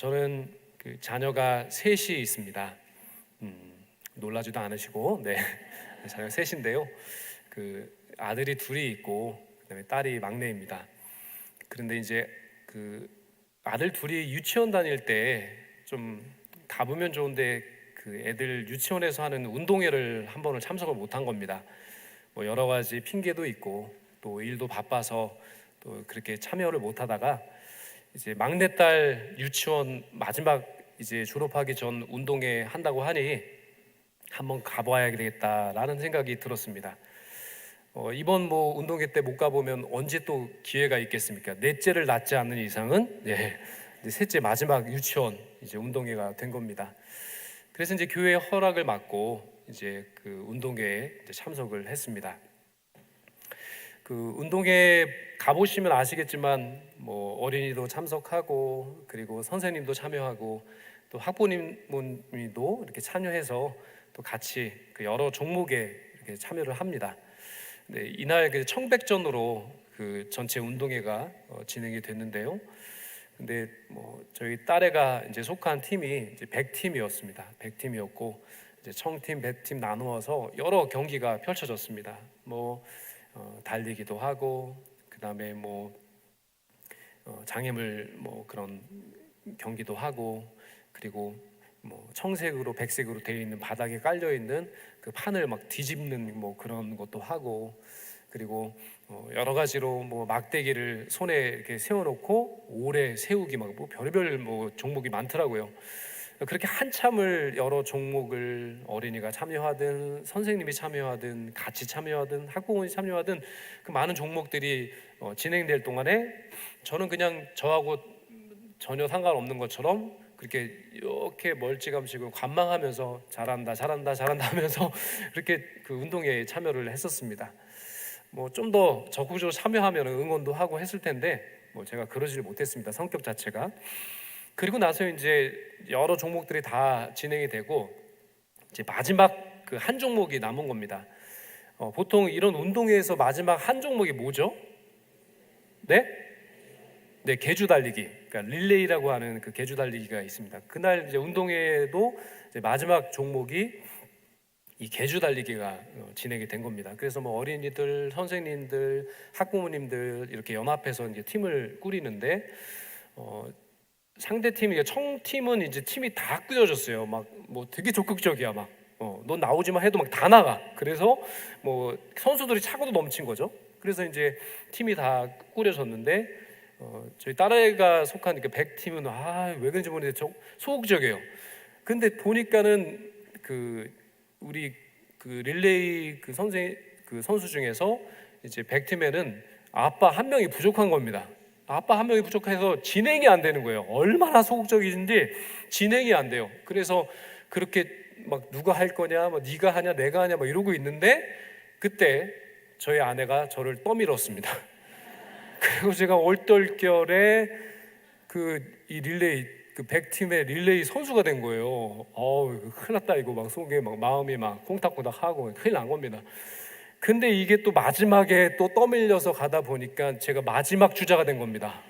저는 그 자녀가 셋이 있습니다. 놀라지도 않으시고, 네, 자녀가 셋인데요. 그 아들이 둘이 있고, 그다음에 딸이 막내입니다. 그런데 이제 그 아들 둘이 유치원 다닐 때 좀 가보면 좋은데 그 애들 유치원에서 하는 운동회를 한 번을 참석을 못한 겁니다. 뭐 여러 가지 핑계도 있고 또 일도 바빠서 또 그렇게 참여를 못하다가 이제 막내딸 유치원 마지막 이제 졸업하기 전 운동회 한다고 하니 한번 가봐야 되겠다라는 생각이 들었습니다. 이번 뭐 운동회 때 못 가보면 언제 또 기회가 있겠습니까? 넷째를 낳지 않는 이상은 이제 셋째 마지막 유치원 이제 운동회가 된 겁니다. 그래서 이제 교회 허락을 받고 이제 그 운동회에 이제 참석을 했습니다. 그 운동회 가보시면 아시겠지만 뭐 어린이도 참석하고 그리고 선생님도 참여하고 또 학부모님도 이렇게 참여해서 또 같이 그 여러 종목에 이렇게 참여를 합니다. 네, 이날 그 청백전으로 그 전체 운동회가 진행이 됐는데요. 근데 뭐 저희 딸애가 이제 속한 팀이 이제 100팀이었습니다. 100팀이었고 이제 청팀, 100팀 나누어서 여러 경기가 펼쳐졌습니다. 뭐 달리기도 하고 그다음에 뭐 장애물 뭐 그런 경기도 하고 그리고 뭐 청색으로 백색으로 되어 있는 바닥에 깔려 있는 그 판을 막 뒤집는 뭐 그런 것도 하고 그리고 여러 가지로 뭐 막대기를 손에 이렇게 세워놓고 오래 세우기 막 뭐 별의별 뭐 종목이 많더라고요. 그렇게 한참을 여러 종목을 어린이가 참여하든 선생님이 참여하든 같이 참여하든 학부모님이 참여하든 그 많은 종목들이 진행될 동안에 저는 그냥 저하고 전혀 상관없는 것처럼 그렇게 이렇게 멀찌감치 관망하면서 잘한다 잘한다 잘한다 하면서 그렇게 그 운동회에 참여를 했었습니다. 뭐 좀 더 적극적으로 참여하면 응원도 하고 했을 텐데 뭐 제가 그러지를 못했습니다. 성격 자체가. 그리고 나서 이제 여러 종목들이 다 진행이 되고 이제 마지막 그 한 종목이 남은 겁니다. 보통 이런 운동회에서 마지막 한 종목이 뭐죠? 네? 네, 계주 달리기. 그러니까 릴레이라고 하는 그 계주 달리기가 있습니다. 그날 이제 운동회도 이제 마지막 종목이 이 계주 달리기가 진행이 된 겁니다. 그래서 뭐 어린이들, 선생님들, 학부모님들 이렇게 연합해서 이제 팀을 꾸리는데 상대 팀이 청팀은 이제 팀이 다 꾸려졌어요. 막 뭐 되게 적극적이야. 막 넌 나오지만 해도 막 다 나가. 그래서 뭐 선수들이 차고도 넘친 거죠. 그래서 이제 팀이 다 꾸려졌는데 저희 딸애가 속한 그 100팀은 왜 그런지 모르겠는데 소극적이에요. 근데 보니까는 그 우리 그 릴레이 그 선수 중에서 이제 100팀에는 아빠 한 명이 부족한 겁니다. 아빠 한 명이 부족해서 진행이 안 되는 거예요. 얼마나 소극적인지 진행이 안 돼요. 그래서 그렇게 막 누가 할 거냐, 뭐 네가 하냐, 내가 하냐, 막 이러고 있는데 그때 저희 아내가 저를 떠밀었습니다. 그리고 제가 얼떨결에 그 이 릴레이 그 100팀의 릴레이 선수가 된 거예요. 큰일 났다 이거 막 속에 막 마음이 막 콩닥콩닥하고 큰일 난 겁니다. 근데 이게 또 마지막에 또 떠밀려서 가다 보니까 제가 마지막 주자가 된 겁니다.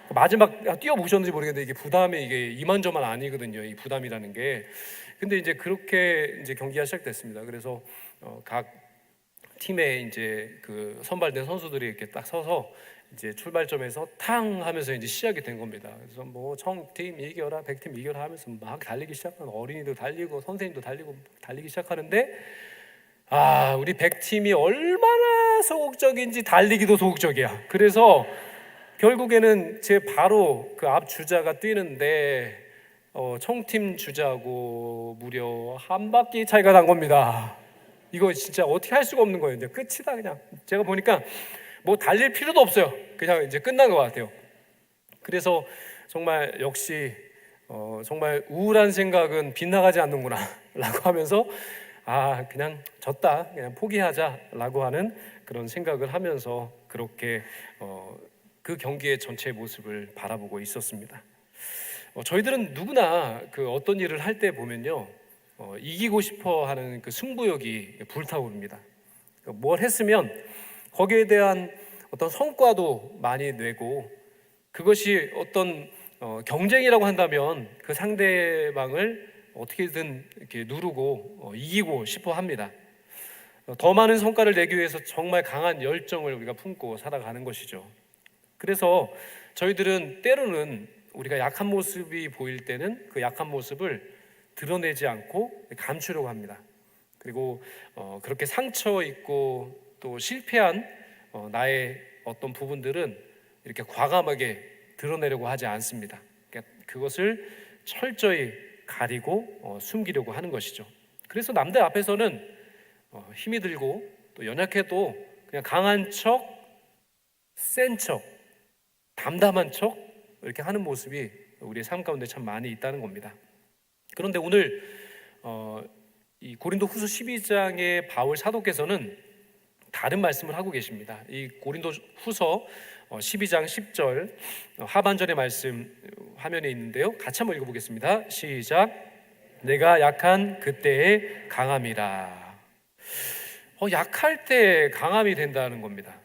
마지막 뛰어보셨는지 모르겠는데 이게 부담이 이게 이만저만 아니거든요. 이 부담이라는 게. 근데 이제 그렇게 이제 경기가 시작됐습니다. 그래서 각 팀에 이제 그 선발된 선수들이 이렇게 딱 서서 이제 출발점에서 탕 하면서 이제 시작이 된 겁니다. 그래서 뭐 청팀 이겨라, 100팀 이겨라 하면서 막 달리기 시작하는 어린이도 달리고 선생님도 달리고 달리기 시작하는데 우리 100팀이 얼마나 소극적인지 달리기도 소극적이야. 그래서 결국에는 제 바로 그 앞 주자가 뛰는데 청팀 주자하고 무려 한 바퀴 차이가 난 겁니다. 이거 진짜 어떻게 할 수가 없는 거예요. 이제 끝이다 그냥. 제가 보니까 뭐 달릴 필요도 없어요. 그냥 이제 끝난 것 같아요. 그래서 정말 역시 정말 우울한 생각은 빗나가지 않는구나 라고 하면서 그냥 졌다 그냥 포기하자라고 하는 그런 생각을 하면서 그렇게 그 경기의 전체 모습을 바라보고 있었습니다. 저희들은 누구나 그 어떤 일을 할 때 보면요 이기고 싶어 하는 그 승부욕이 불타오릅니다. 뭘 했으면 거기에 대한 어떤 성과도 많이 내고 그것이 어떤 경쟁이라고 한다면 그 상대방을 어떻게든 이렇게 누르고 이기고 싶어 합니다. 더 많은 성과를 내기 위해서 정말 강한 열정을 우리가 품고 살아가는 것이죠. 그래서 저희들은 때로는 우리가 약한 모습이 보일 때는 그 약한 모습을 드러내지 않고 감추려고 합니다. 그리고 그렇게 상처 있고 또 실패한 나의 어떤 부분들은 이렇게 과감하게 드러내려고 하지 않습니다. 그러니까 그것을 철저히 가리고 숨기려고 하는 것이죠. 그래서 남들 앞에서는 힘이 들고 또 연약해도 그냥 강한 척, 센 척, 담담한 척 이렇게 하는 모습이 우리의 삶 가운데 참 많이 있다는 겁니다. 그런데 오늘 이 고린도후서 12장의 바울 사도께서는 다른 말씀을 하고 계십니다. 이 고린도후서 12장 10절 하반절의 말씀 화면에 있는데요. 같이 한번 읽어보겠습니다. 시작. 내가 약한 그때의 강함이라. 약할 때 강함이 된다는 겁니다.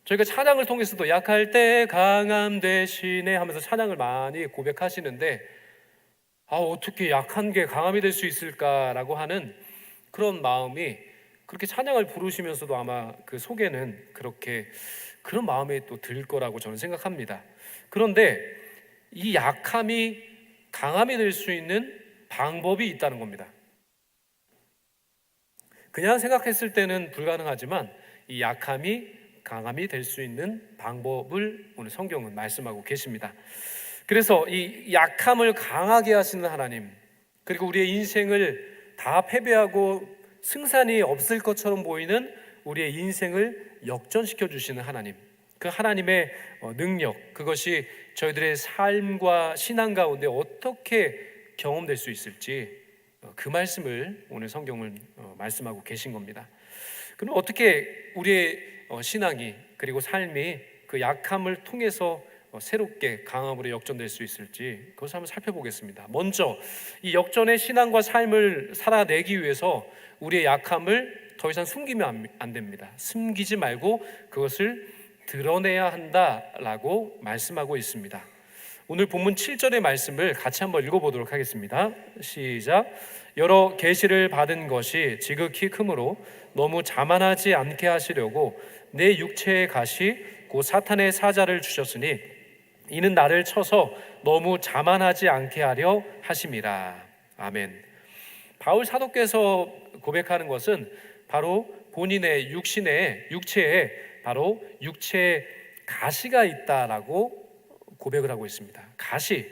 저희가 찬양을 통해서도 약할 때 강함 되시네 하면서 찬양을 많이 고백하시는데 어떻게 약한 게 강함이 될 수 있을까라고 하는 그런 마음이 그렇게 찬양을 부르시면서도 아마 그 속에는 그런 마음이 또 들 거라고 저는 생각합니다. 그런데 이 약함이 강함이 될 수 있는 방법이 있다는 겁니다. 그냥 생각했을 때는 불가능하지만 이 약함이 강함이 될 수 있는 방법을 오늘 성경은 말씀하고 계십니다. 그래서 이 약함을 강하게 하시는 하나님, 그리고 우리의 인생을 다 패배하고 승산이 없을 것처럼 보이는 우리의 인생을 역전시켜 주시는 하나님, 그 하나님의 능력, 그것이 저희들의 삶과 신앙 가운데 어떻게 경험될 수 있을지 그 말씀을 오늘 성경은 말씀하고 계신 겁니다. 그럼 어떻게 우리의 신앙이 그리고 삶이 그 약함을 통해서 새롭게 강함으로 역전될 수 있을지 그것을 한번 살펴보겠습니다. 먼저 이 역전의 신앙과 삶을 살아내기 위해서 우리의 약함을 더 이상 숨기면 안 됩니다. 숨기지 말고 그것을 드러내야 한다라고 말씀하고 있습니다. 오늘 본문 7절의 말씀을 같이 한번 읽어보도록 하겠습니다. 시작. 여러 계시를 받은 것이 지극히 크므로 너무 자만하지 않게 하시려고 내 육체의 가시 곧 사탄의 사자를 주셨으니 이는 나를 쳐서 너무 자만하지 않게 하려 하심이라. 아멘. 바울 사도께서 고백하는 것은 바로 본인의 육체에 바로 육체의 가시가 있다라고 고백을 하고 있습니다. 가시.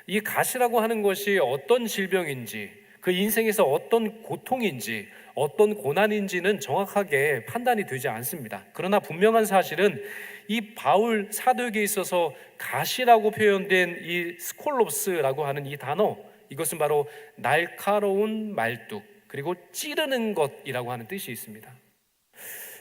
이 가시라고 하는 것이 어떤 질병인지, 그 인생에서 어떤 고통인지, 어떤 고난인지는 정확하게 판단이 되지 않습니다. 그러나 분명한 사실은 이 바울 사도에게 있어서 가시라고 표현된 이 스콜롭스라고 하는 이 단어, 이것은 바로 날카로운 말뚝, 그리고 찌르는 것이라고 하는 뜻이 있습니다.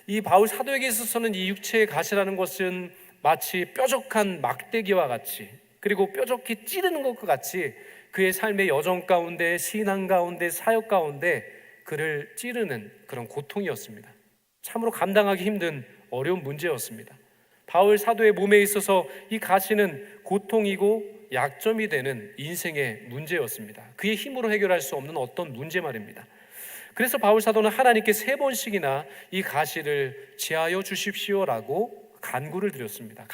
이 바울 사도에게 있어서는 이 육체의 가시라는 것은 마치 뾰족한 막대기와 같이, 그리고 뾰족히 찌르는 것과 같이 그의 삶의 여정 가운데, 신앙 가운데, 사역 가운데 그를 찌르는 그런 고통이었습니다. 참으로 감당하기 힘든 어려운 문제였습니다. 바울 사도의 몸에 있어서 이 가시는 고통이고 약점이 되는 인생의 문제였습니다. 그의 힘으로 해결할 수 없는 어떤 문제 말입니다. 그래서 바울 사도는 하나님께 3번씩이나 이 가시를 제하여 주십시오라고 간구를 드렸습니다.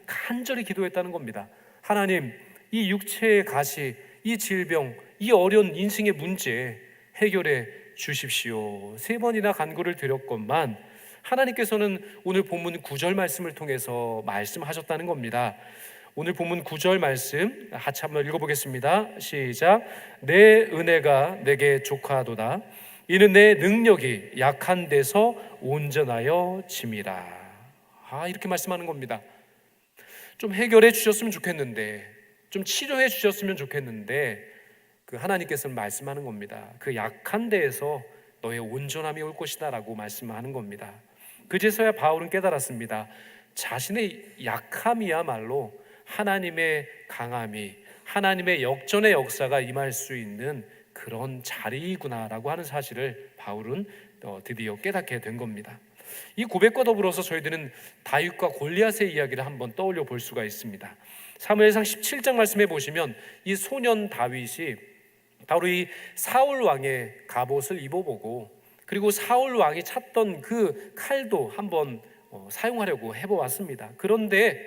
간절히 기도했다는 겁니다. 하나님, 이 육체의 가시, 이 질병, 이 어려운 인생의 문제 해결해 주십시오. 3번이나 간구를 드렸건만 하나님께서는 오늘 본문 9절 말씀을 통해서 말씀하셨다는 겁니다. 오늘 본문 9절 말씀 같이 한번 읽어보겠습니다. 시작. 내 은혜가 내게 족하도다. 이는 내 능력이 약한 데서 온전하여 짐이라. 이렇게 말씀하는 겁니다. 좀 해결해 주셨으면 좋겠는데, 좀 치료해 주셨으면 좋겠는데, 그 하나님께서는 말씀하는 겁니다. 그 약한 데에서 너의 온전함이 올 것이다 라고 말씀하는 겁니다. 그제서야 바울은 깨달았습니다. 자신의 약함이야말로 하나님의 강함이, 하나님의 역전의 역사가 임할 수 있는 그런 자리이구나라고 하는 사실을 바울은 드디어 깨닫게 된 겁니다. 이 고백과 더불어서 저희들은 다윗과 골리앗의 이야기를 한번 떠올려 볼 수가 있습니다. 사무엘상 17장 말씀해 보시면 이 소년 다윗이 바로 이 사울 왕의 갑옷을 입어보고, 그리고 사울 왕이 찾던 그 칼도 한번 사용하려고 해보았습니다. 그런데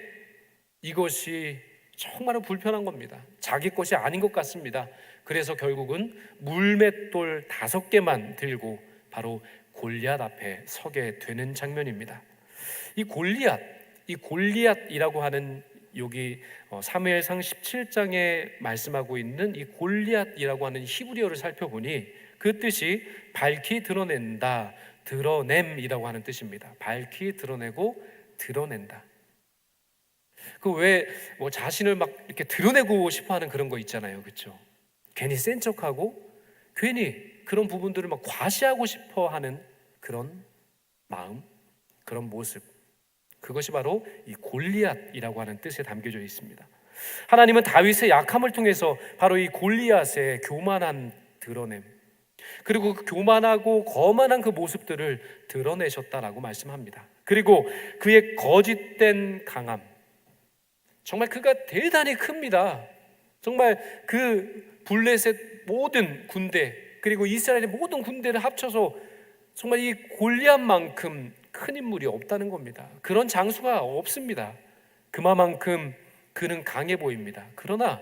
이것이 정말로 불편한 겁니다. 자기 것이 아닌 것 같습니다. 그래서 결국은 물맷돌 5개만 들고 바로 골리앗 앞에 서게 되는 장면입니다. 이 골리앗이라고 하는 여기 사무엘상 17장에 말씀하고 있는 이 골리앗이라고 하는 히브리어를 살펴보니 그 뜻이 밝히 드러낸다, 드러냄이라고 하는 뜻입니다. 밝히 드러내고 드러낸다. 그 왜 뭐 자신을 막 이렇게 드러내고 싶어하는 그런 거 있잖아요, 그렇죠? 괜히 센 척하고 괜히 그런 부분들을 막 과시하고 싶어하는 그런 마음, 그런 모습, 그것이 바로 이 골리앗이라고 하는 뜻에 담겨져 있습니다. 하나님은 다윗의 약함을 통해서 바로 이 골리앗의 교만한 드러냄, 그리고 그 교만하고 거만한 그 모습들을 드러내셨다라고 말씀합니다. 그리고 그의 거짓된 강함, 정말 그가 대단히 큽니다. 정말 그 블레셋 모든 군대, 그리고 이스라엘의 모든 군대를 합쳐서 정말 이 골리앗만큼 큰 인물이 없다는 겁니다. 그런 장수가 없습니다. 그만큼 그는 강해 보입니다. 그러나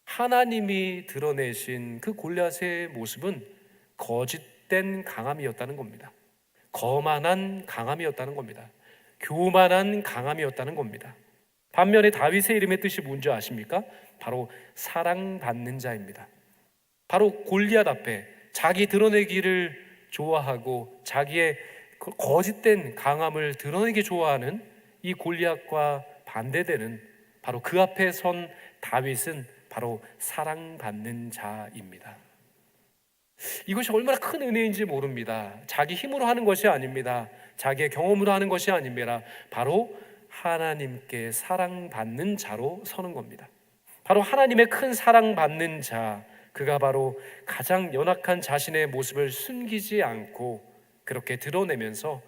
하나님이 드러내신 그 골리앗의 모습은 거짓된 강함이었다는 겁니다. 거만한 강함이었다는 겁니다. 교만한 강함이었다는 겁니다. 반면에 다윗의 이름의 뜻이 뭔지 아십니까? 바로 사랑받는 자입니다. 바로 골리앗 앞에 자기 드러내기를 좋아하고 자기의 거짓된 강함을 드러내기 좋아하는 이 골리앗과 반대되는 바로 그 앞에 선 다윗은 바로 사랑받는 자입니다. 이것이 얼마나 큰 은혜인지 모릅니다. 자기 힘으로 하는 것이 아닙니다. 자기의 경험으로 하는 것이 아닙니다. 바로 하나님께 사랑받는 자로 서는 겁니다. 바로 하나님의 큰 사랑받는 자, 그가 바로 가장 연약한 자신의 모습을 숨기지 않고 그렇게 드러내면서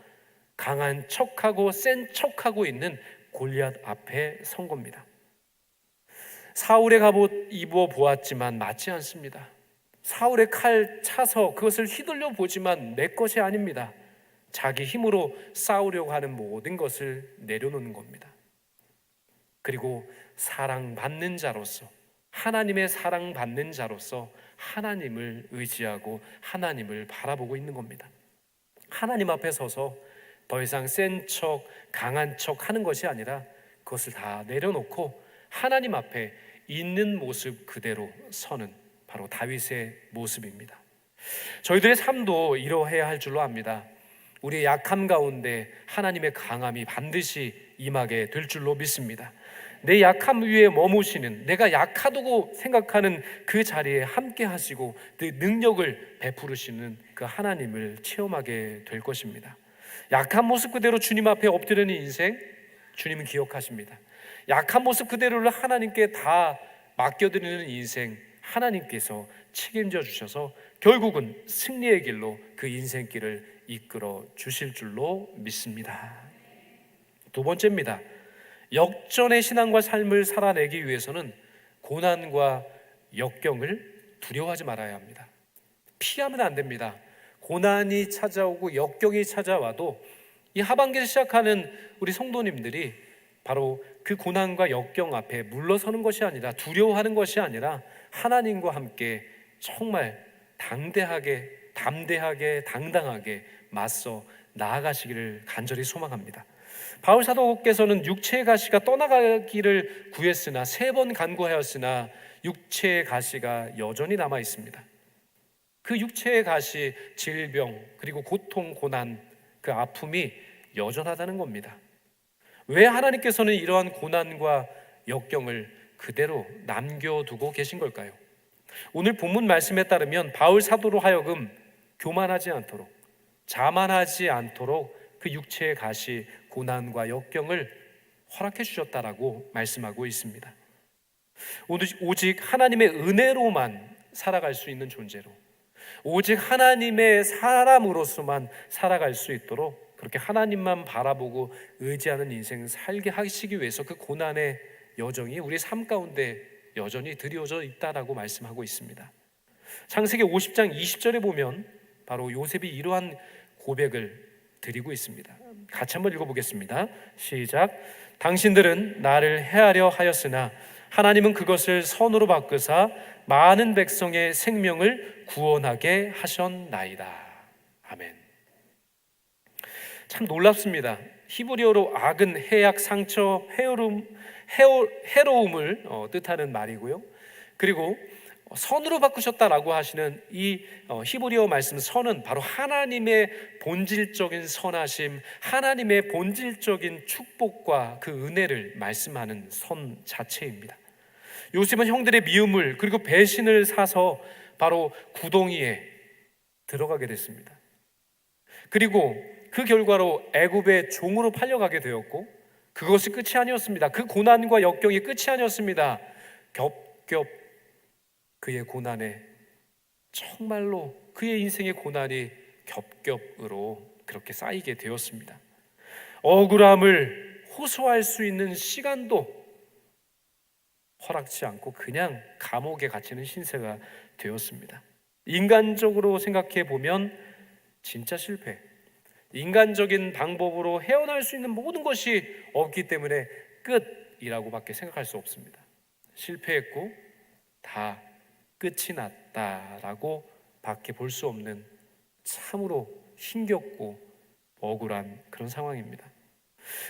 강한 척하고 센 척하고 있는 골리앗 앞에 선 겁니다. 사울의 갑옷 입어 보았지만 맞지 않습니다. 사울의 칼 차서 그것을 휘둘려 보지만 내 것이 아닙니다. 자기 힘으로 싸우려고 하는 모든 것을 내려놓는 겁니다. 그리고 사랑받는 자로서, 하나님의 사랑받는 자로서 하나님을 의지하고 하나님을 바라보고 있는 겁니다. 하나님 앞에 서서 더 이상 센 척, 강한 척 하는 것이 아니라 그것을 다 내려놓고 하나님 앞에 있는 모습 그대로 서는 바로 다윗의 모습입니다. 저희들의 삶도 이러해야 할 줄로 압니다. 우리의 약함 가운데 하나님의 강함이 반드시 임하게 될 줄로 믿습니다. 내 약함 위에 머무시는, 내가 약하다고 생각하는 그 자리에 함께 하시고 그 능력을 베푸시는 그 하나님을 체험하게 될 것입니다. 약한 모습 그대로 주님 앞에 엎드리는 인생, 주님은 기억하십니다. 약한 모습 그대로를 하나님께 다 맡겨드리는 인생, 하나님께서 책임져 주셔서 결국은 승리의 길로 그 인생길을 이끌어 주실 줄로 믿습니다. 두 번째입니다. 역전의 신앙과 삶을 살아내기 위해서는 고난과 역경을 두려워하지 말아야 합니다. 피하면 안 됩니다. 고난이 찾아오고 역경이 찾아와도 이 하반기를 시작하는 우리 성도님들이 바로 그 고난과 역경 앞에 물러서는 것이 아니라, 두려워하는 것이 아니라 하나님과 함께 정말 당대하게, 담대하게, 당당하게 맞서 나아가시기를 간절히 소망합니다. 바울 사도께서는 육체의 가시가 떠나가기를 구했으나 3번 간구하였으나 육체의 가시가 여전히 남아 있습니다. 그 육체의 가시, 질병, 그리고 고통, 고난, 그 아픔이 여전하다는 겁니다. 왜 하나님께서는 이러한 고난과 역경을 그대로 남겨두고 계신 걸까요? 오늘 본문 말씀에 따르면 바울 사도로 하여금 교만하지 않도록, 자만하지 않도록 그 육체의 가시, 고난과 역경을 허락해 주셨다라고 말씀하고 있습니다. 오직 하나님의 은혜로만 살아갈 수 있는 존재로, 오직 하나님의 사람으로서만 살아갈 수 있도록 그렇게 하나님만 바라보고 의지하는 인생 살게 하시기 위해서 그 고난의 여정이 우리 삶 가운데 여전히 드리워져 있다라고 말씀하고 있습니다. 창세기 50장 20절에 보면 바로 요셉이 이러한 고백을 드리고 있습니다. 같이 한번 읽어보겠습니다. 시작. 당신들은 나를 해하려 하였으나 하나님은 그것을 선으로 바꾸사 많은 백성의 생명을 구원하게 하셨나이다. 아멘. 참 놀랍습니다. 히브리어로 악은 해악, 상처, 해로움을 뜻하는 말이고요. 그리고 선으로 바꾸셨다라고 하시는 이 히브리어 말씀 선은 바로 하나님의 본질적인 선하심, 하나님의 본질적인 축복과 그 은혜를 말씀하는 선 자체입니다. 요셉은 형들의 미움을 그리고 배신을 사서 바로 구덩이에 들어가게 됐습니다. 그리고 그 결과로 애굽의 종으로 팔려가게 되었고, 그것이 끝이 아니었습니다. 그 고난과 역경이 끝이 아니었습니다. 겹겹 그의 고난에, 정말로 그의 인생의 고난이 겹겹으로 그렇게 쌓이게 되었습니다. 억울함을 호소할 수 있는 시간도 허락지 않고 그냥 감옥에 갇히는 신세가 되었습니다. 인간적으로 생각해 보면 진짜 실패, 인간적인 방법으로 헤어날 수 있는 모든 것이 없기 때문에 끝이라고 밖에 생각할 수 없습니다. 실패했고 다 끝이 났다라고 밖에 볼 수 없는 참으로 힘겹고 억울한 그런 상황입니다.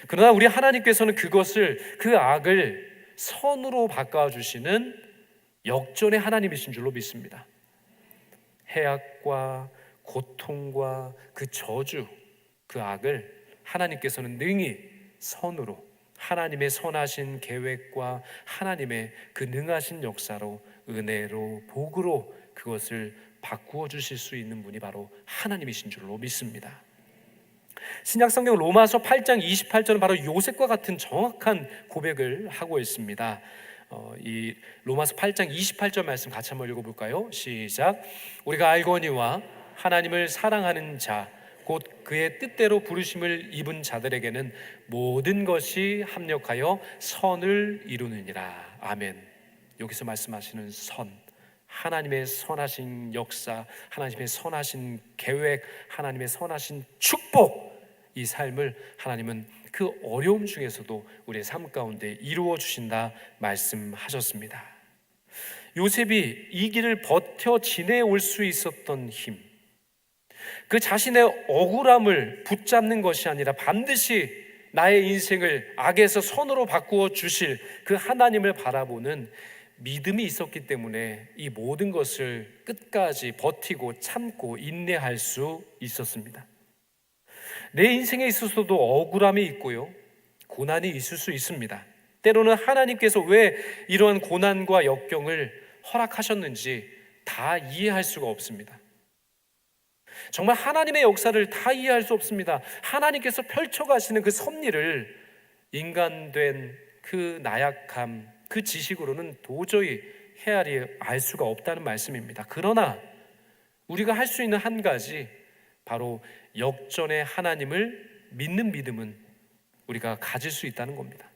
그러나 우리 하나님께서는 그 악을 선으로 바꿔주시는 역전의 하나님이신 줄로 믿습니다. 해악과 고통과 그 저주, 그 악을 하나님께서는 능히 선으로, 하나님의 선하신 계획과 하나님의 그 능하신 역사로, 은혜로, 복으로 그것을 바꾸어 주실 수 있는 분이 바로 하나님이신 줄로 믿습니다. 신약성경 로마서 8장 28절은 바로 요셉과 같은 정확한 고백을 하고 있습니다. 이 로마서 8장 28절 말씀 같이 한번 읽어볼까요? 시작. 우리가 알거니와 하나님을 사랑하는 자 곧 그의 뜻대로 부르심을 입은 자들에게는 모든 것이 합력하여 선을 이루느니라. 아멘. 여기서 말씀하시는 선, 하나님의 선하신 역사, 하나님의 선하신 계획, 하나님의 선하신 축복, 이 삶을 하나님은 그 어려움 중에서도 우리의 삶 가운데 이루어 주신다 말씀하셨습니다. 요셉이 이 길을 버텨 지내올 수 있었던 힘, 그 자신의 억울함을 붙잡는 것이 아니라 반드시 나의 인생을 악에서 선으로 바꾸어 주실 그 하나님을 바라보는 믿음이 있었기 때문에 이 모든 것을 끝까지 버티고 참고 인내할 수 있었습니다. 내 인생에 있어서도 억울함이 있고요, 고난이 있을 수 있습니다. 때로는 하나님께서 왜 이러한 고난과 역경을 허락하셨는지 다 이해할 수가 없습니다. 정말 하나님의 역사를 다 이해할 수 없습니다. 하나님께서 펼쳐가시는 그 섭리를 인간된 그 나약함, 그 지식으로는 도저히 헤아리 알 수가 없다는 말씀입니다. 그러나 우리가 할 수 있는 한 가지, 바로 역전의 하나님을 믿는 믿음은 우리가 가질 수 있다는 겁니다.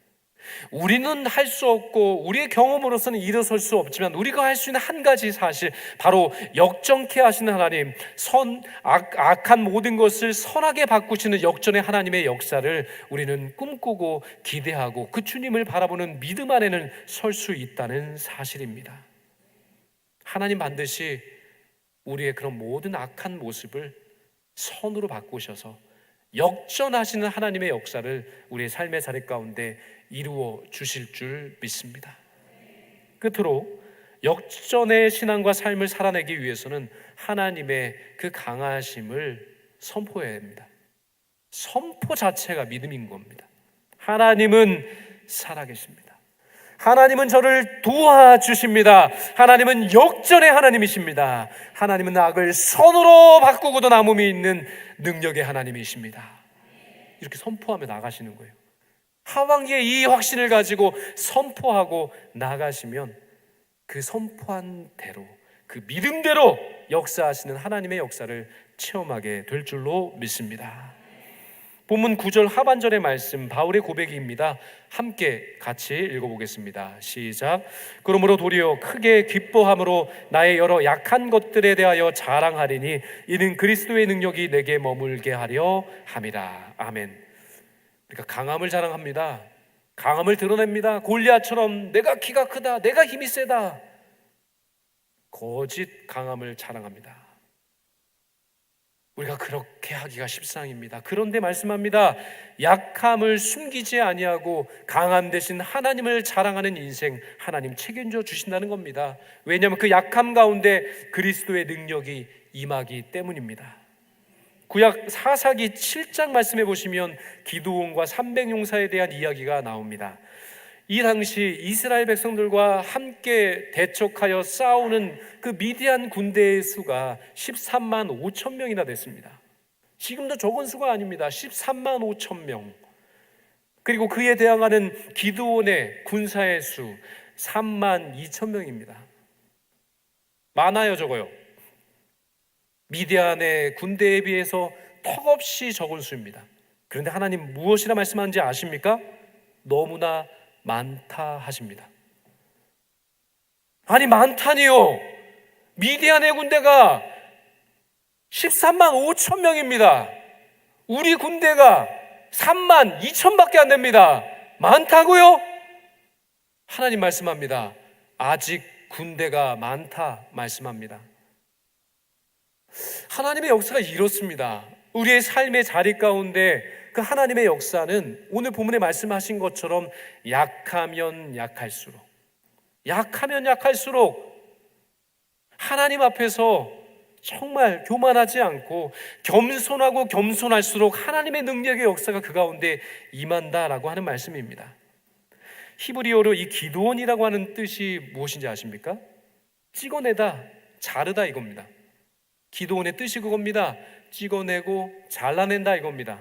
우리는 할 수 없고 우리의 경험으로서는 일어설 수 없지만 우리가 할 수 있는 한 가지 사실, 바로 역전케 하시는 하나님, 악한 모든 것을 선하게 바꾸시는 역전의 하나님의 역사를 우리는 꿈꾸고 기대하고 그 주님을 바라보는 믿음 안에는 설 수 있다는 사실입니다. 하나님 반드시 우리의 그런 모든 악한 모습을 선으로 바꾸셔서 역전하시는 하나님의 역사를 우리의 삶의 자리 가운데 이루어 주실 줄 믿습니다. 끝으로 역전의 신앙과 삶을 살아내기 위해서는 하나님의 그 강하심을 선포해야 합니다. 선포 자체가 믿음인 겁니다. 하나님은 살아계십니다. 하나님은 저를 도와주십니다. 하나님은 역전의 하나님이십니다. 하나님은 악을 선으로 바꾸고도 남음이 있는 능력의 하나님이십니다. 이렇게 선포하며 나가시는 거예요. 하반기에 이 확신을 가지고 선포하고 나가시면 그 선포한 대로, 그 믿음대로 역사하시는 하나님의 역사를 체험하게 될 줄로 믿습니다. 본문 9절 하반절의 말씀, 바울의 고백입니다. 함께 같이 읽어보겠습니다. 시작. 그러므로 도리어 크게 기뻐함으로 나의 여러 약한 것들에 대하여 자랑하리니 이는 그리스도의 능력이 내게 머물게 하려 함이라. 아멘. 그러니까 강함을 자랑합니다. 강함을 드러냅니다. 골리앗처럼 내가 키가 크다, 내가 힘이 세다, 거짓 강함을 자랑합니다. 우리가 그렇게 하기가 십상입니다. 그런데 말씀합니다. 약함을 숨기지 아니하고 강함 대신 하나님을 자랑하는 인생, 하나님 책임져 주신다는 겁니다. 왜냐하면 그 약함 가운데 그리스도의 능력이 임하기 때문입니다. 구약 사사기 7장 말씀해 보시면 기드온과 300용사에 대한 이야기가 나옵니다. 이 당시 이스라엘 백성들과 함께 대척하여 싸우는 그 미디안 군대의 수가 13만 5천 명이나 됐습니다. 지금도 적은 수가 아닙니다. 13만 5천 명. 그리고 그에 대항하는 기드온의 군사의 수 3만 2천 명입니다. 많아요, 적어요? 미디안의 군대에 비해서 턱없이 적은 수입니다. 그런데 하나님 무엇이라 말씀하는지 아십니까? 너무나 많다 하십니다. 아니, 많다니요. 미디안의 군대가 13만 5천 명입니다. 우리 군대가 3만 2천밖에 안 됩니다. 많다고요? 하나님 말씀합니다. 아직 군대가 많다 말씀합니다. 하나님의 역사가 이렇습니다. 우리의 삶의 자리 가운데 그 하나님의 역사는 오늘 본문에 말씀하신 것처럼 약하면 약할수록 하나님 앞에서 정말 교만하지 않고 겸손하고 겸손할수록 하나님의 능력의 역사가 그 가운데 임한다라고 하는 말씀입니다. 히브리어로 이 기드온이라고 하는 뜻이 무엇인지 아십니까? 찍어내다, 자르다 이겁니다. 기드온의 뜻이 그겁니다. 찍어내고 잘라낸다 이겁니다.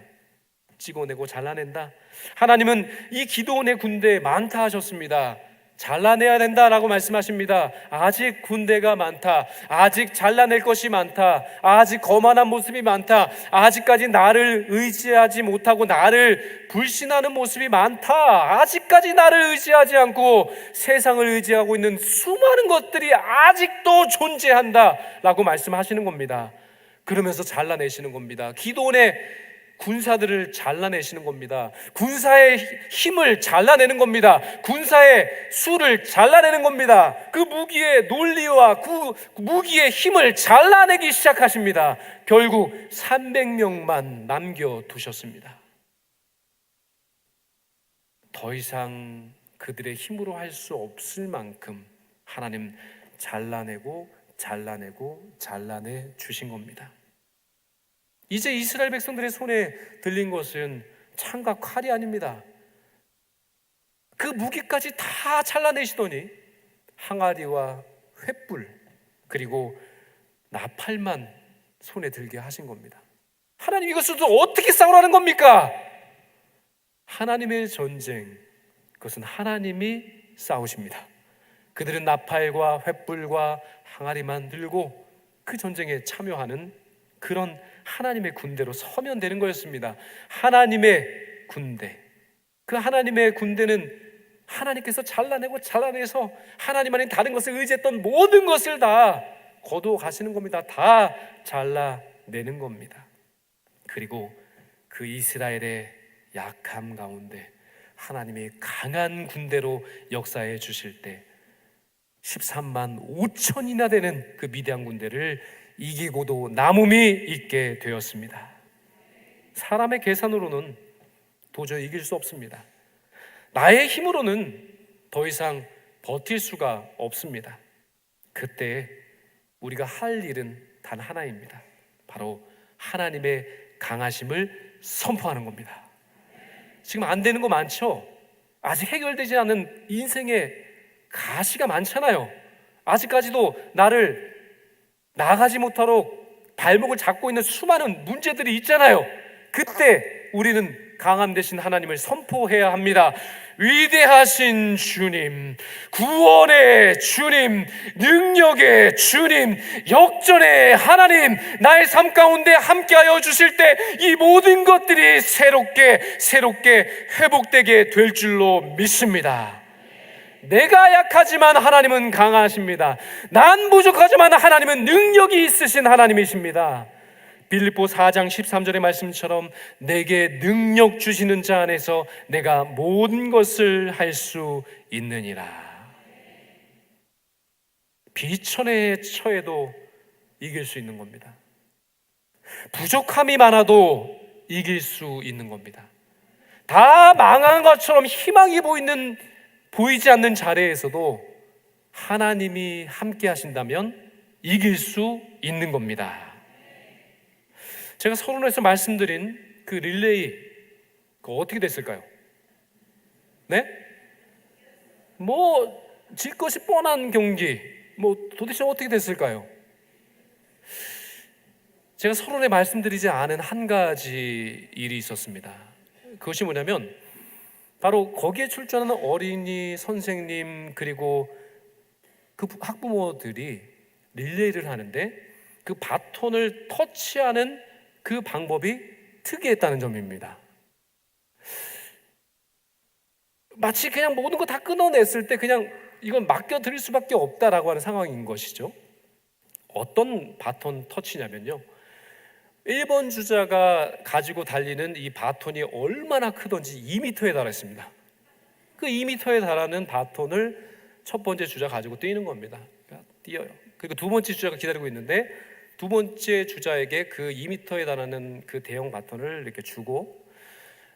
찍어내고 잘라낸다. 하나님은 이 기드온의 군대 많다 하셨습니다. 잘라내야 된다라고 말씀하십니다. 아직 군대가 많다. 아직 잘라낼 것이 많다. 아직 거만한 모습이 많다. 아직까지 나를 의지하지 못하고 나를 불신하는 모습이 많다. 아직까지 나를 의지하지 않고 세상을 의지하고 있는 수많은 것들이 아직도 존재한다 라고 말씀하시는 겁니다. 그러면서 잘라내시는 겁니다. 기드온의 군사들을 잘라내시는 겁니다. 군사의 힘을 잘라내는 겁니다. 군사의 수를 잘라내는 겁니다. 그 무기의 논리와 그 무기의 힘을 잘라내기 시작하십니다. 결국 300명만 남겨두셨습니다. 더 이상 그들의 힘으로 할 수 없을 만큼 하나님 잘라내 주신 겁니다. 이제 이스라엘 백성들의 손에 들린 것은 창과 칼이 아닙니다. 그 무기까지 다 잘라내시더니 항아리와 횃불 그리고 나팔만 손에 들게 하신 겁니다. 하나님 이것을 어떻게 싸우라는 겁니까? 하나님의 전쟁, 그것은 하나님이 싸우십니다. 그들은 나팔과 횃불과 항아리만 들고 그 전쟁에 참여하는 그런 하나님의 군대로 서면 되는 거였습니다. 하나님의 군대. 그 하나님의 군대는 하나님께서 잘라내서 하나님 아닌 다른 것을 의지했던 모든 것을 다 거두어 가시는 겁니다. 다 잘라내는 겁니다. 그리고 그 이스라엘의 약함 가운데 하나님이 강한 군대로 역사해 주실 때 13만 5천이나 되는 그 미디안 군대를 이기고도 남음이 있게 되었습니다. 사람의 계산으로는 도저히 이길 수 없습니다. 나의 힘으로는 더 이상 버틸 수가 없습니다. 그때 우리가 할 일은 단 하나입니다. 바로 하나님의 강하심을 선포하는 겁니다. 지금 안 되는 거 많죠? 아직 해결되지 않은 인생의 가시가 많잖아요. 아직까지도 나를 나가지 못하도록 발목을 잡고 있는 수많은 문제들이 있잖아요. 그때 우리는 강함 되신 하나님을 선포해야 합니다. 위대하신 주님, 구원의 주님, 능력의 주님, 역전의 하나님, 나의 삶 가운데 함께하여 주실 때 이 모든 것들이 새롭게 회복되게 될 줄로 믿습니다. 내가 약하지만 하나님은 강하십니다. 난 부족하지만 하나님은 능력이 있으신 하나님이십니다. 빌립보 4장 13절의 말씀처럼 내게 능력 주시는 자 안에서 내가 모든 것을 할 수 있느니라. 비천에 처해도 이길 수 있는 겁니다. 부족함이 많아도 이길 수 있는 겁니다. 다 망한 것처럼 희망이 보이지 않는 자리에서도 하나님이 함께 하신다면 이길 수 있는 겁니다. 제가 서론에서 말씀드린 그 릴레이, 그거 어떻게 됐을까요? 네? 질 것이 뻔한 경기, 도대체 어떻게 됐을까요? 제가 서론에 말씀드리지 않은 한 가지 일이 있었습니다. 그것이 뭐냐면 바로 거기에 출전하는 어린이, 선생님, 그리고 그 학부모들이 릴레이를 하는데 그 바톤을 터치하는 그 방법이 특이했다는 점입니다. 마치 그냥 모든 거 다 끊어냈을 때 그냥 이건 맡겨드릴 수밖에 없다라고 하는 상황인 것이죠. 어떤 바톤 터치냐면요, 1번 주자가 가지고 달리는 이 바톤이 얼마나 크던지 2m에 달했습니다. 그 2m에 달하는 바톤을 첫 번째 주자 가지고 뛰는 겁니다. 그러니까 뛰어요. 그리고 두 번째 주자가 기다리고 있는데 두 번째 주자에게 그 2m에 달하는 그 대형 바톤을 이렇게 주고,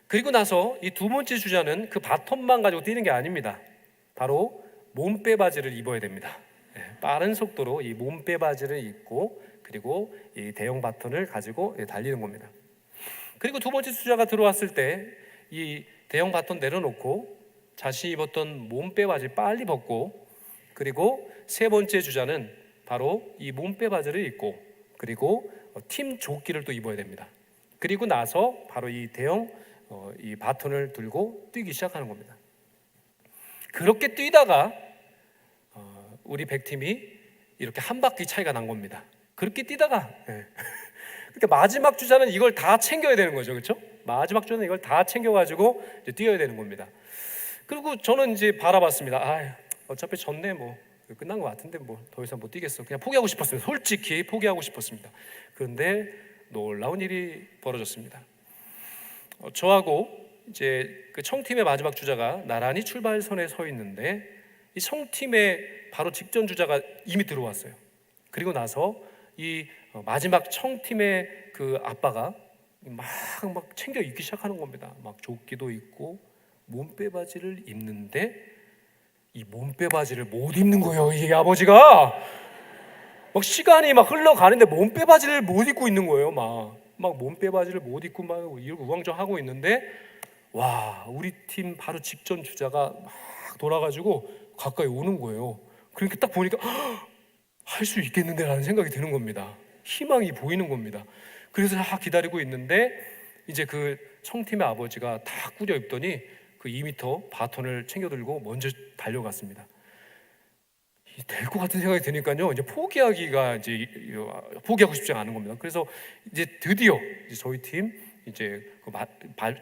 그리고 나서 이 두 번째 주자는 그 바톤만 가지고 뛰는 게 아닙니다. 바로 몸빼 바지를 입어야 됩니다. 빠른 속도로 이 몸빼 바지를 입고 그리고 이 대형 바톤을 가지고 달리는 겁니다. 그리고 두 번째 주자가 들어왔을 때 이 대형 바톤 내려놓고 자신이 입었던 몸빼 바지 빨리 벗고, 그리고 세 번째 주자는 바로 이 몸빼 바지를 입고 그리고 팀 조끼를 또 입어야 됩니다. 그리고 나서 바로 이 대형 이 바톤을 들고 뛰기 시작하는 겁니다. 그렇게 뛰다가 우리 100팀이 이렇게 한 바퀴 차이가 난 겁니다. 그렇게 뛰다가 그러니까 마지막 주자는 이걸 다 챙겨야 되는 거죠, 그렇죠? 마지막 주자는 이걸 다 챙겨가지고 이제 뛰어야 되는 겁니다. 그리고 저는 이제 바라봤습니다. 어차피 졌네, 끝난 것 같은데 더 이상 못 뛰겠어. 그냥 포기하고 싶었습니다. 솔직히 포기하고 싶었습니다. 그런데 놀라운 일이 벌어졌습니다. 저하고 이제 그 청팀의 마지막 주자가 나란히 출발선에 서 있는데 이 청팀의 바로 직전 주자가 이미 들어왔어요. 그리고 나서 이 마지막 청팀의 그 아빠가 막 챙겨 입기 시작하는 겁니다. 막 조끼도 입고 몸빼 바지를 입는데 이 몸빼 바지를 못 입는 거예요. 이 아버지가 막 시간이 막 흘러가는데 몸빼 바지를 못 입고 있는 거예요. 막 몸빼 바지를 못 입고 막 우왕좌왕 하고 있는데, 와, 우리 팀 바로 직전 주자가 막 돌아가지고 가까이 오는 거예요. 그러니까 딱 보니까 할 수 있겠는데라는 생각이 드는 겁니다. 희망이 보이는 겁니다. 그래서 다 기다리고 있는데 이제 그 청팀의 아버지가 다 꾸려 입더니 그 2m 바톤을 챙겨 들고 먼저 달려갔습니다. 될 것 같은 생각이 드니까요, 이제 포기하고 싶지 않은 겁니다. 그래서 이제 드디어 이제 저희 팀 이제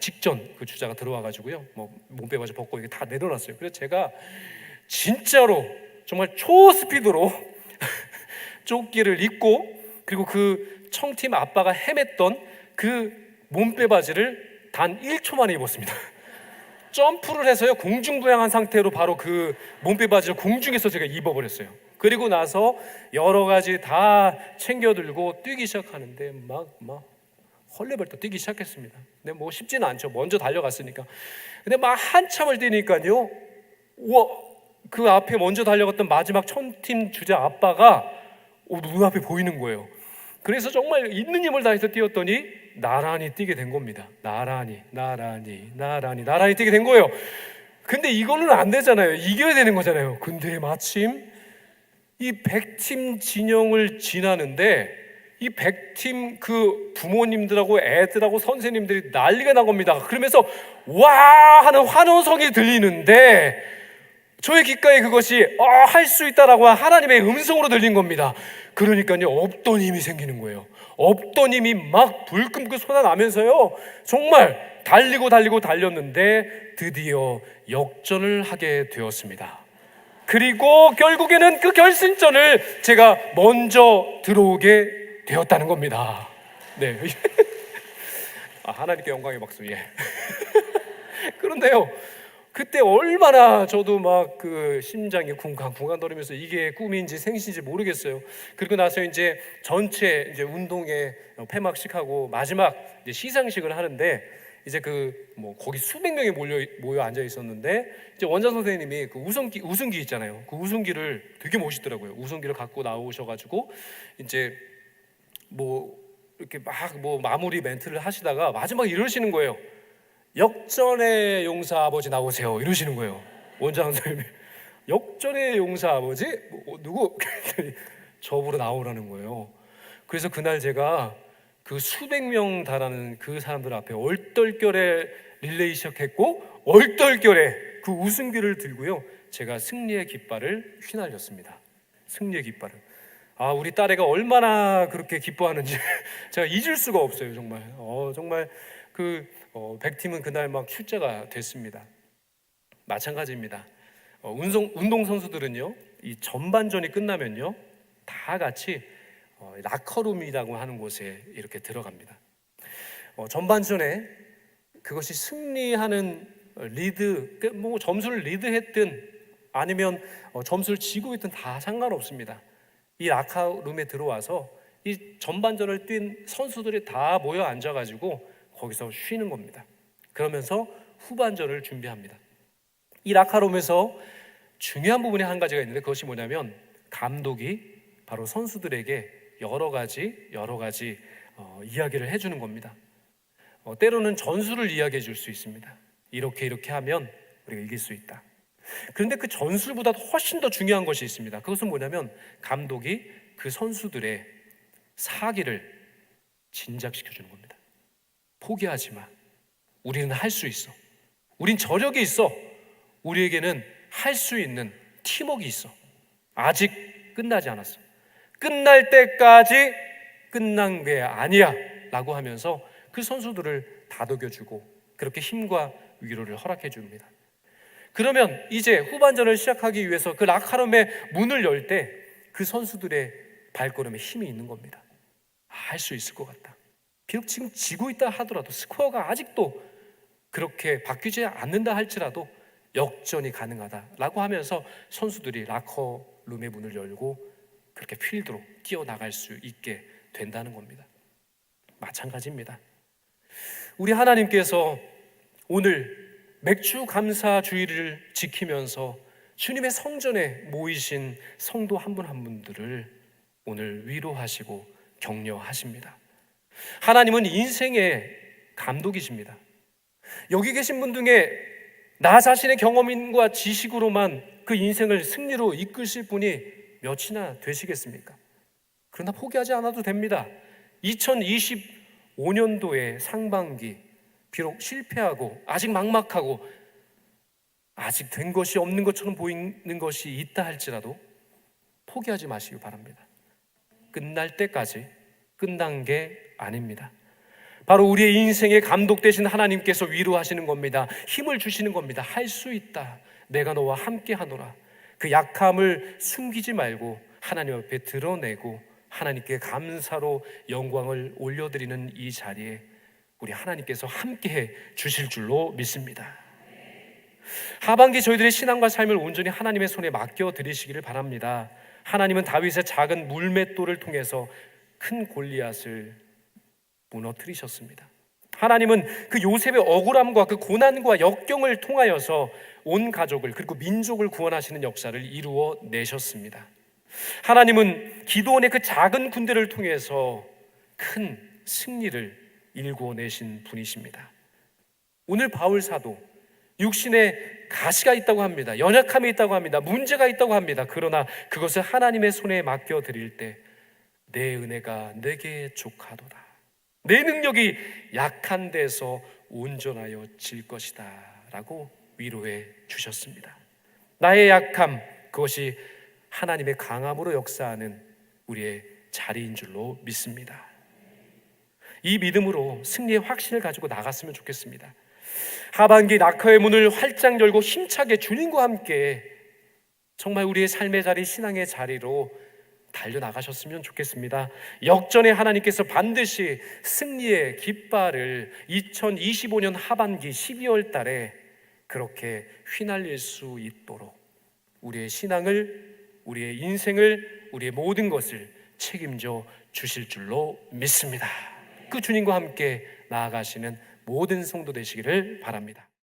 직전 그 주자가 들어와 가지고요, 몸빼 바지 벗고 이게 다 내려놨어요. 그래서 제가 진짜로 정말 초스피드로 조끼를 입고 그리고 그 청팀 아빠가 헤맸던 그 몸빼 바지를 단 1초 만에 입었습니다. 점프를 해서요, 공중부양한 상태로 바로 그 몸빼 바지를 공중에서 제가 입어버렸어요. 그리고 나서 여러 가지 다 챙겨 들고 뛰기 시작하는데 막 헐레벌떡 뛰기 시작했습니다. 근데 쉽지는 않죠. 먼저 달려갔으니까. 근데 막 한참을 뛰니까요, 그 앞에 먼저 달려갔던 마지막 청팀 주자 아빠가 눈앞에 보이는 거예요. 그래서 정말 있는 힘을 다해서 뛰었더니 나란히 뛰게 된 겁니다. 나란히 뛰게 된 거예요. 근데 이걸로는 안 되잖아요. 이겨야 되는 거잖아요. 근데 마침 이 100팀 진영을 지나는데 이 백팀 그 부모님들하고 애들하고 선생님들이 난리가 난 겁니다. 그러면서 와 하는 환호성이 들리는데 저의 귓가에 그것이 할 수 있다라고 하나님의 음성으로 들린 겁니다. 그러니까요, 없던 힘이 생기는 거예요. 없던 힘이 막 불끈불끈 솟아나면서요, 정말 달리고 달렸는데 드디어 역전을 하게 되었습니다. 그리고 결국에는 그 결승전을 제가 먼저 들어오게 되었다는 겁니다. 네. 하나님께 영광의 박수. 예. 그런데요, 그때 얼마나 저도 막 그 심장이 쿵쾅쿵쾅거리면서 이게 꿈인지 생신인지 모르겠어요. 그리고 나서 이제 전체 이제 운동회 폐막식하고 마지막 이제 시상식을 하는데, 이제 그 뭐 거기 수백 명이 모여 앉아 있었는데, 이제 원장 선생님이 그 우승기 있잖아요. 그 우승기를 되게 멋있더라고요. 우승기를 갖고 나오셔가지고 이제 뭐 이렇게 막 뭐 마무리 멘트를 하시다가 마지막에 이러시는 거예요. 역전의 용사 아버지 나오세요, 이러시는 거예요. 원장 선생님이. 역전의 용사 아버지? 누구? 저보러 나오라는 거예요. 그래서 그날 제가 그 수백 명 달하는 그 사람들 앞에 얼떨결에 릴레이 시작했고, 얼떨결에 그 우승기를 들고요, 제가 승리의 깃발을 휘날렸습니다. 승리의 깃발을. 우리 딸애가 얼마나 그렇게 기뻐하는지 제가 잊을 수가 없어요. 정말 정말 그 백팀은 그날 막 출제가 됐습니다. 마찬가지입니다. 운동 선수들은요, 이 전반전이 끝나면요, 다 같이 라커룸이라고 하는 곳에 이렇게 들어갑니다. 전반전에 그것이 승리하는 리드, 뭐 점수를 리드했든 아니면 점수를 지고 있든 다 상관없습니다. 이 라커룸에 들어와서 이 전반전을 뛴 선수들이 다 모여 앉아가지고 거기서 쉬는 겁니다. 그러면서 후반전을 준비합니다. 이 라커룸에서 중요한 부분이 한 가지가 있는데, 그것이 뭐냐면 감독이 바로 선수들에게 여러 가지 이야기를 해주는 겁니다. 때로는 전술을 이야기해 줄 수 있습니다. 이렇게 하면 우리가 이길 수 있다. 그런데 그 전술보다 훨씬 더 중요한 것이 있습니다. 그것은 뭐냐면 감독이 그 선수들의 사기를 진작시켜 주는 겁니다. 포기하지 마. 우리는 할 수 있어. 우린 저력이 있어. 우리에게는 할 수 있는 팀워크가 있어. 아직 끝나지 않았어. 끝날 때까지 끝난 게 아니야 라고 하면서 그 선수들을 다독여주고 그렇게 힘과 위로를 허락해 줍니다. 그러면 이제 후반전을 시작하기 위해서 그 라커룸의 문을 열 때 그 선수들의 발걸음에 힘이 있는 겁니다. 할 수 있을 것 같다. 비록 지금 지고 있다 하더라도, 스코어가 아직도 그렇게 바뀌지 않는다 할지라도 역전이 가능하다라고 하면서 선수들이 라커룸의 문을 열고 그렇게 필드로 뛰어나갈 수 있게 된다는 겁니다. 마찬가지입니다. 우리 하나님께서 오늘 맥주 감사 주일을 지키면서 주님의 성전에 모이신 성도 한 분 한 분들을 오늘 위로하시고 격려하십니다. 하나님은 인생의 감독이십니다. 여기 계신 분 중에 나 자신의 경험인과 지식으로만 그 인생을 승리로 이끄실 분이 몇이나 되시겠습니까? 그러나 포기하지 않아도 됩니다. 2025년도의 상반기, 비록 실패하고 아직 막막하고 아직 된 것이 없는 것처럼 보이는 것이 있다 할지라도 포기하지 마시기 바랍니다. 끝날 때까지 끝난 게 아닙니다. 바로 우리의 인생의 감독 되신 하나님께서 위로하시는 겁니다. 힘을 주시는 겁니다. 할 수 있다. 내가 너와 함께 하노라. 그 약함을 숨기지 말고 하나님 앞에 드러내고 하나님께 감사로 영광을 올려드리는 이 자리에 우리 하나님께서 함께해 주실 줄로 믿습니다. 하반기 저희들의 신앙과 삶을 온전히 하나님의 손에 맡겨드리시기를 바랍니다. 하나님은 다윗의 작은 물맷돌을 통해서 큰 골리앗을 무너뜨리셨습니다. 하나님은 그 요셉의 억울함과 그 고난과 역경을 통하여서 온 가족을 그리고 민족을 구원하시는 역사를 이루어 내셨습니다. 하나님은 기드온의 그 작은 군대를 통해서 큰 승리를 일궈내신 분이십니다. 오늘 바울 사도 육신의 가시가 있다고 합니다. 연약함이 있다고 합니다. 문제가 있다고 합니다. 그러나 그것을 하나님의 손에 맡겨드릴 때 내 은혜가 내게 족하도다. 내 능력이 약한 데서 온전하여 질 것이다 라고 위로해 주셨습니다. 나의 약함, 그것이 하나님의 강함으로 역사하는 우리의 자리인 줄로 믿습니다. 이 믿음으로 승리의 확신을 가지고 나갔으면 좋겠습니다. 하반기 낙하의 문을 활짝 열고 힘차게 주님과 함께 정말 우리의 삶의 자리, 신앙의 자리로 달려나가셨으면 좋겠습니다. 역전의 하나님께서 반드시 승리의 깃발을 2025년 하반기 12월 달에 그렇게 휘날릴 수 있도록 우리의 신앙을, 우리의 인생을, 우리의 모든 것을 책임져 주실 줄로 믿습니다. 그 주님과 함께 나아가시는 모든 성도 되시기를 바랍니다.